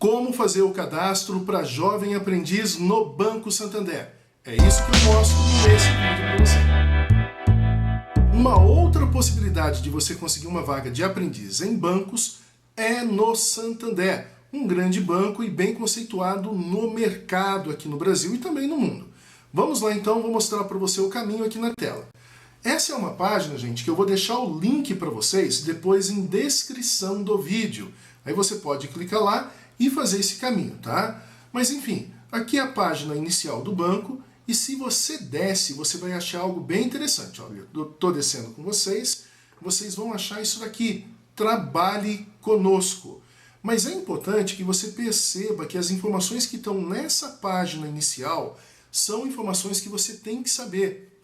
Como fazer o cadastro para jovem aprendiz no Banco Santander? É isso que eu mostro nesse vídeo para você. Uma outra possibilidade de você conseguir uma vaga de aprendiz em bancos é no Santander, um grande banco e bem conceituado no mercado aqui no Brasil e também no mundo. Vamos lá então, vou mostrar para você o caminho aqui na tela. Essa é uma página, gente, que eu vou deixar o link para vocês depois em descrição do vídeo. Aí você pode clicar lá e fazer esse caminho, tá? Mas enfim, aqui é a página inicial do banco e se você desce, você vai achar algo bem interessante. Olha, eu estou descendo com vocês, vocês vão achar isso daqui, trabalhe conosco. Mas é importante que você perceba que as informações que estão nessa página inicial são informações que você tem que saber.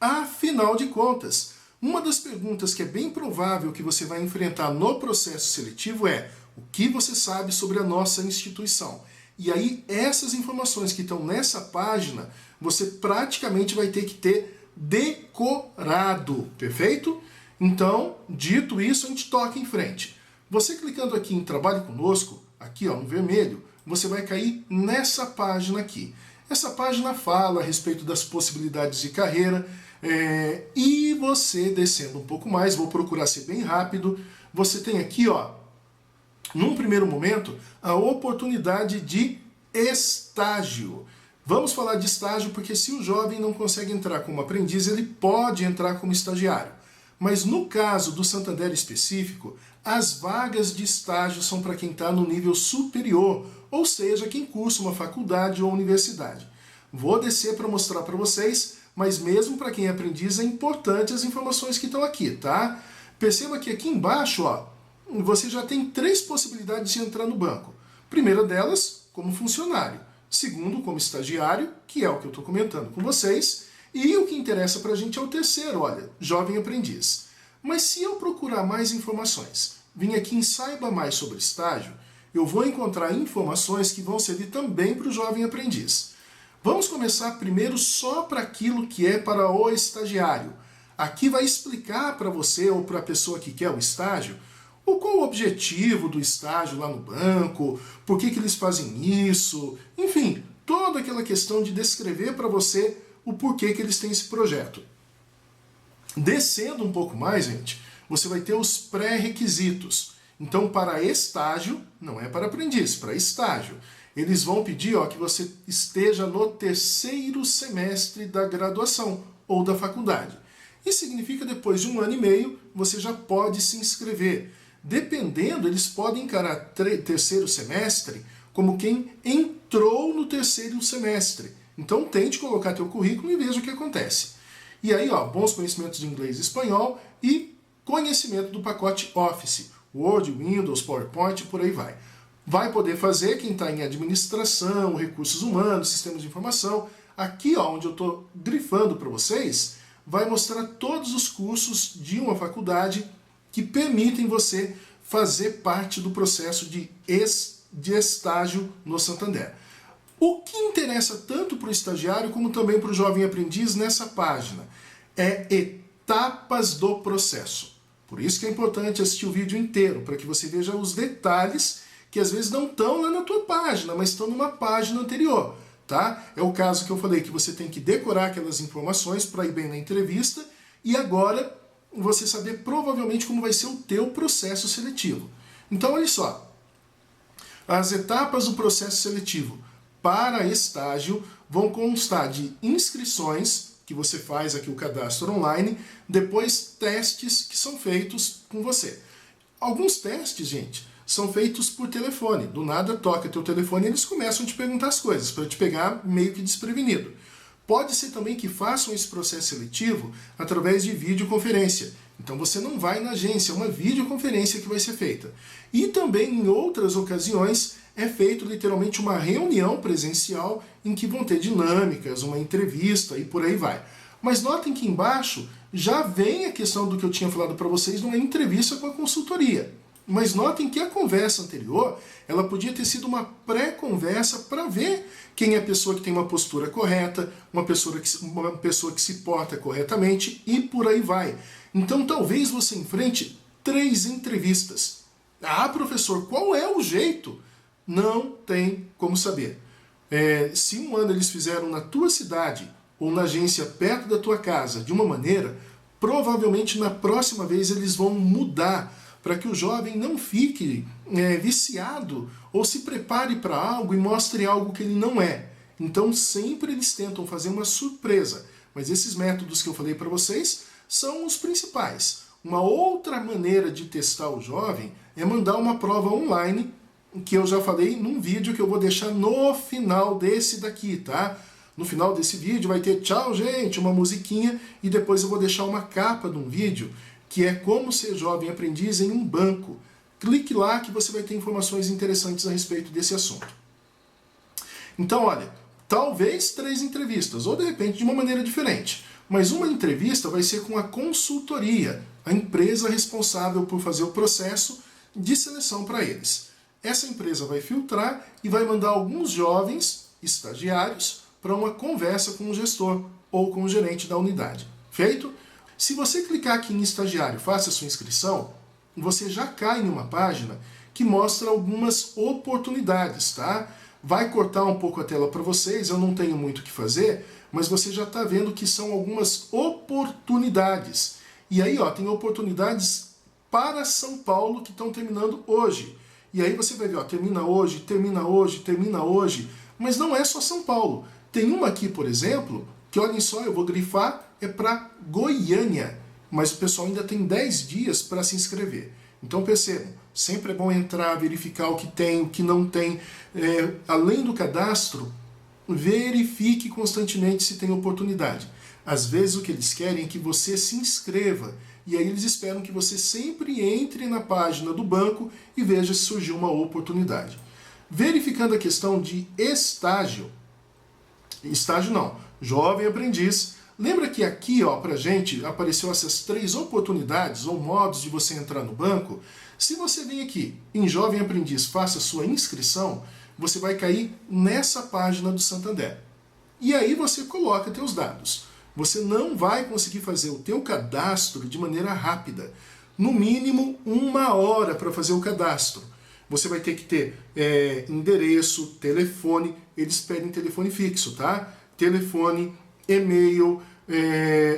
Afinal de contas, uma das perguntas que é bem provável que você vai enfrentar no processo seletivo é: o que você sabe sobre a nossa instituição? E aí, essas informações que estão nessa página, você praticamente vai ter que ter decorado, perfeito? Então, dito isso, a gente toca em frente. Você clicando aqui em Trabalhe Conosco, aqui ó, no vermelho, você vai cair nessa página aqui. Essa página fala a respeito das possibilidades de carreira, e você descendo um pouco mais, vou procurar ser bem rápido, você tem aqui, ó, num primeiro momento, a oportunidade de estágio. Vamos falar de estágio porque se o jovem não consegue entrar como aprendiz, ele pode entrar como estagiário. Mas no caso do Santander específico, as vagas de estágio são para quem está no nível superior, ou seja, quem cursa uma faculdade ou universidade. Vou descer para mostrar para vocês, mas mesmo para quem é aprendiz é importante as informações que estão aqui, tá? Perceba que aqui embaixo, ó, você já tem 3 possibilidades de entrar no banco. Primeira delas, como funcionário. Segundo, como estagiário, que é o que eu estou comentando com vocês. E o que interessa para a gente é o terceiro, olha, jovem aprendiz. Mas se eu procurar mais informações, vim aqui em Saiba Mais sobre estágio, eu vou encontrar informações que vão servir também para o jovem aprendiz. Vamos começar primeiro só para aquilo que é para o estagiário. Aqui vai explicar para você ou para a pessoa que quer o estágio qual o objetivo do estágio lá no banco, por que eles fazem isso, enfim, toda aquela questão de descrever para você o porquê que eles têm esse projeto. Descendo um pouco mais, gente, você vai ter os pré-requisitos. Então, para estágio, não é para aprendiz, para estágio. Eles vão pedir que você esteja no 3º semestre da graduação ou da faculdade. Isso significa depois de 1 ano e meio, você já pode se inscrever. Dependendo, eles podem encarar 3º semestre como quem entrou no 3º semestre. Então tente colocar teu currículo e veja o que acontece. E aí, ó, bons conhecimentos de inglês e espanhol e conhecimento do pacote Office, Word, Windows, PowerPoint, por aí vai. Vai poder fazer quem está em administração, recursos humanos, sistemas de informação. Aqui, ó, onde eu estou grifando para vocês, vai mostrar todos os cursos de uma faculdade que permitem você fazer parte do processo de estágio no Santander. O que interessa tanto para o estagiário como também para o jovem aprendiz nessa página é etapas do processo. Por isso que é importante assistir o vídeo inteiro, para que você veja os detalhes que às vezes não estão lá na tua página, mas estão numa página anterior. Tá? É o caso que eu falei que você tem que decorar aquelas informações para ir bem na entrevista e agora você saber provavelmente como vai ser o teu processo seletivo. Então, olha só. As etapas do processo seletivo para estágio vão constar de inscrições, que você faz aqui o cadastro online, depois testes que são feitos com você. Alguns testes, gente, são feitos por telefone. Do nada toca teu telefone e eles começam a te perguntar as coisas, para te pegar meio que desprevenido. Pode ser também que façam esse processo seletivo através de videoconferência. Então você não vai na agência, é uma videoconferência que vai ser feita. E também em outras ocasiões é feito literalmente uma reunião presencial em que vão ter dinâmicas, uma entrevista e por aí vai. Mas notem que embaixo já vem a questão do que eu tinha falado para vocês numa entrevista com a consultoria. Mas notem que a conversa anterior, ela podia ter sido uma pré-conversa para ver quem é a pessoa que tem uma postura correta, uma pessoa que se porta corretamente e por aí vai. Então talvez você enfrente 3 entrevistas. Ah, professor, qual é o jeito? Não tem como saber. Se um ano eles fizeram na tua cidade ou na agência perto da tua casa de uma maneira, provavelmente na próxima vez eles vão mudar para que o jovem não fique viciado ou se prepare para algo e mostre algo que ele não é. Então sempre eles tentam fazer uma surpresa. Mas esses métodos que eu falei para vocês são os principais. Uma outra maneira de testar o jovem é mandar uma prova online, que eu já falei num vídeo que eu vou deixar no final desse daqui, tá? No final desse vídeo vai ter tchau, gente, uma musiquinha, e depois eu vou deixar uma capa de um vídeo que é como ser jovem aprendiz em um banco. Clique lá que você vai ter informações interessantes a respeito desse assunto. Então, olha, talvez 3 entrevistas, ou de repente de uma maneira diferente. Mas uma entrevista vai ser com a consultoria, a empresa responsável por fazer o processo de seleção para eles. Essa empresa vai filtrar e vai mandar alguns jovens estagiários para uma conversa com o gestor ou com o gerente da unidade. Feito? Se você clicar aqui em estagiário, faça sua inscrição, você já cai em uma página que mostra algumas oportunidades, tá? Vai cortar um pouco a tela para vocês, eu não tenho muito o que fazer, mas você já está vendo que são algumas oportunidades. E aí, ó, tem oportunidades para São Paulo que estão terminando hoje. E aí você vai ver, ó, termina hoje, termina hoje, termina hoje, mas não é só São Paulo. Tem uma aqui, por exemplo, que olhem só, eu vou grifar, é para Goiânia, mas o pessoal ainda tem 10 dias para se inscrever. Então percebam, sempre é bom entrar, verificar o que tem, o que não tem. Além do cadastro, verifique constantemente se tem oportunidade. Às vezes o que eles querem é que você se inscreva, e aí eles esperam que você sempre entre na página do banco e veja se surgiu uma oportunidade. Verificando a questão de estágio não, jovem aprendiz. Lembra que aqui, ó, pra gente apareceu essas 3 oportunidades ou modos de você entrar no banco? Se você vem aqui em Jovem Aprendiz, faça sua inscrição, você vai cair nessa página do Santander. E aí você coloca teus dados. Você não vai conseguir fazer o teu cadastro de maneira rápida. No mínimo 1 hora para fazer o cadastro. Você vai ter que ter endereço, telefone, eles pedem telefone fixo, tá? Telefone, e-mail,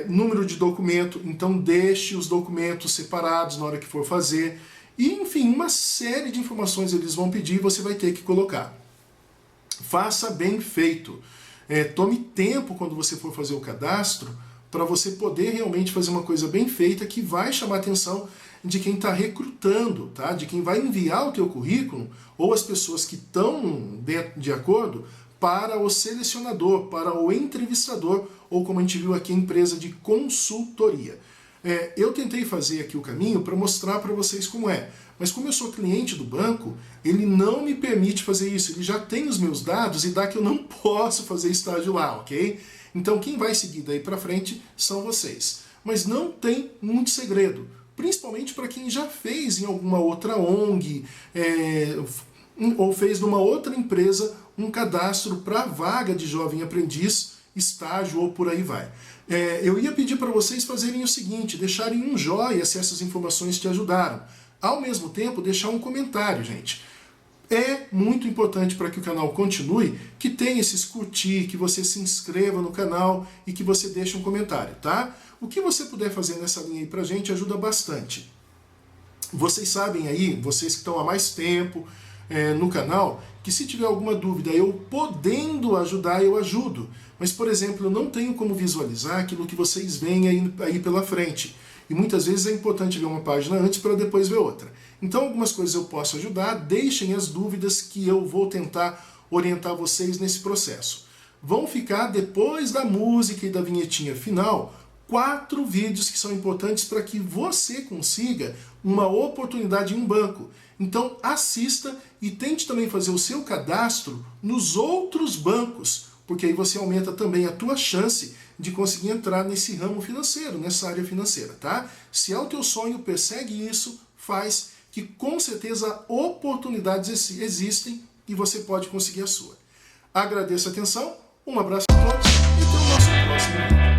número de documento, então deixe os documentos separados na hora que for fazer. E, enfim, uma série de informações eles vão pedir e você vai ter que colocar. Faça bem feito. Tome tempo quando você for fazer o cadastro para você poder realmente fazer uma coisa bem feita que vai chamar a atenção de quem está recrutando, tá? De quem vai enviar o teu currículo ou as pessoas que estão de acordo para o selecionador, para o entrevistador, ou como a gente viu aqui, a empresa de consultoria. Eu tentei fazer aqui o caminho para mostrar para vocês como é, mas como eu sou cliente do banco, ele não me permite fazer isso, ele já tem os meus dados e dá que eu não posso fazer estágio lá, ok? Então quem vai seguir daí para frente são vocês. Mas não tem muito segredo, principalmente para quem já fez em alguma outra ONG, ou fez numa outra empresa um cadastro para vaga de jovem aprendiz, estágio ou por aí vai. Eu ia pedir para vocês fazerem o seguinte, deixarem um joinha se essas informações te ajudaram. Ao mesmo tempo, deixar um comentário, gente. É muito importante para que o canal continue, que tenha esses curtir, que você se inscreva no canal e que você deixe um comentário, tá? O que você puder fazer nessa linha aí pra gente ajuda bastante. Vocês sabem aí, vocês que estão há mais tempo no canal, que se tiver alguma dúvida, eu podendo ajudar, eu ajudo. Mas, por exemplo, eu não tenho como visualizar aquilo que vocês veem aí pela frente. E muitas vezes é importante ver uma página antes para depois ver outra. Então, algumas coisas eu posso ajudar, deixem as dúvidas que eu vou tentar orientar vocês nesse processo. Vão ficar, depois da música e da vinhetinha final, 4 vídeos que são importantes para que você consiga uma oportunidade em um banco. Então assista e tente também fazer o seu cadastro nos outros bancos, porque aí você aumenta também a tua chance de conseguir entrar nesse ramo financeiro, nessa área financeira, tá? Se é o teu sonho, persegue isso, faz, que com certeza oportunidades existem e você pode conseguir a sua. Agradeço a atenção, um abraço a todos e até o nosso próximo vídeo.